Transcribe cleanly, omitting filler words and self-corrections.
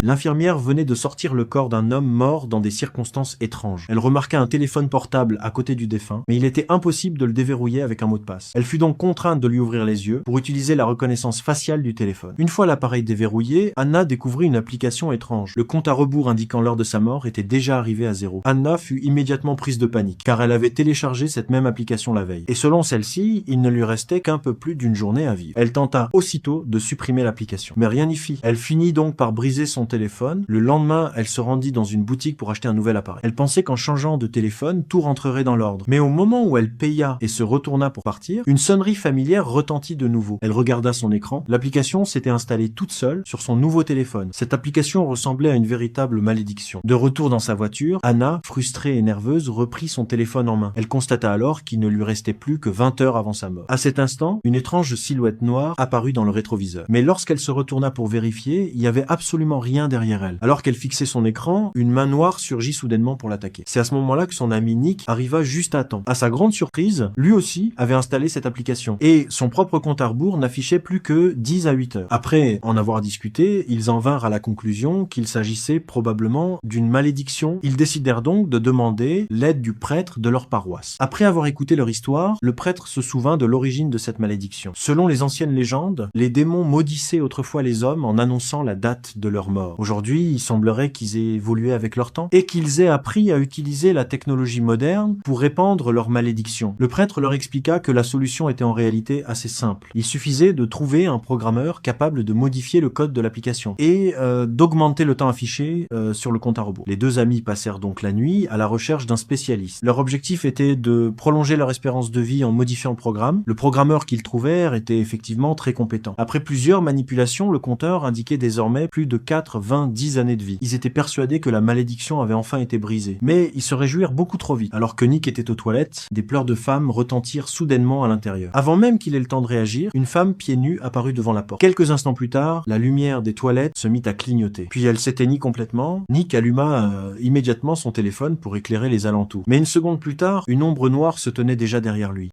L'infirmière venait de sortir le corps d'un homme mort dans des circonstances étranges. Elle remarqua un téléphone portable à côté du défunt, mais il était impossible de le déverrouiller avec un mot de passe. Elle fut donc contrainte de lui ouvrir les yeux pour utiliser la reconnaissance faciale du téléphone. Une fois l'appareil déverrouillé, Anna découvrit une application étrange. Le compte à rebours indiquant l'heure de sa mort était déjà arrivé à 0. Anna fut immédiatement prise de panique, car elle avait téléchargé cette même application la veille. Et selon celle-ci, il ne lui restait qu'un peu plus d'une journée à vivre. Elle tenta aussitôt de supprimer l'application, mais rien n'y fit. Elle finit donc par briser son téléphone. Le lendemain, elle se rendit dans une boutique pour acheter un nouvel appareil. Elle pensait qu'en changeant de téléphone, tout rentrerait dans l'ordre. Mais au moment où elle paya et se retourna pour partir, une sonnerie familière retentit de nouveau. Elle regarda son écran. L'application s'était installée toute seule sur son nouveau téléphone. Cette application ressemblait à une véritable malédiction. De retour dans sa voiture, Anna, frustrée et nerveuse, reprit son téléphone en main. Elle constata alors qu'il ne lui restait plus que 20 heures avant sa mort. À cet instant, une étrange silhouette noire apparut dans le rétroviseur. Mais lorsqu'elle se retourna pour vérifier, il y avait absolument rien derrière elle. Alors qu'elle fixait son écran, une main noire surgit soudainement pour l'attaquer. C'est à ce moment-là que son ami Nick arriva juste à temps. À sa grande surprise, lui aussi avait installé cette application. Et son propre compte à rebours n'affichait plus que 10 à 8 heures. Après en avoir discuté, ils en vinrent à la conclusion qu'il s'agissait probablement d'une malédiction. Ils décidèrent donc de demander l'aide du prêtre de leur paroisse. Après avoir écouté leur histoire, le prêtre se souvint de l'origine de cette malédiction. Selon les anciennes légendes, les démons maudissaient autrefois les hommes en annonçant la date de leur mort. Aujourd'hui, il semblerait qu'ils aient évolué avec leur temps et qu'ils aient appris à utiliser la technologie moderne pour répandre leur malédiction. Le prêtre leur expliqua que la solution était en réalité assez simple. Il suffisait de trouver un programmeur capable de modifier le code de l'application et d'augmenter le temps affiché sur le compte à rebours. Les deux amis passèrent donc la nuit à la recherche d'un spécialiste. Leur objectif était de prolonger leur espérance de vie en modifiant le programme. Le programmeur qu'ils trouvèrent était effectivement très compétent. Après plusieurs manipulations, le compteur indiquait désormais plus de 4, 20, 10 années de vie. Ils étaient persuadés que la malédiction avait enfin été brisée. Mais ils se réjouirent beaucoup trop vite. Alors que Nick était aux toilettes, des pleurs de femme retentirent soudainement à l'intérieur. Avant même qu'il ait le temps de réagir, une femme pieds nus apparut devant la porte. Quelques instants plus tard, la lumière des toilettes se mit à clignoter. Puis elle s'éteignit complètement. Nick alluma immédiatement son téléphone pour éclairer les alentours. Mais une seconde plus tard, une ombre noire se tenait déjà derrière lui.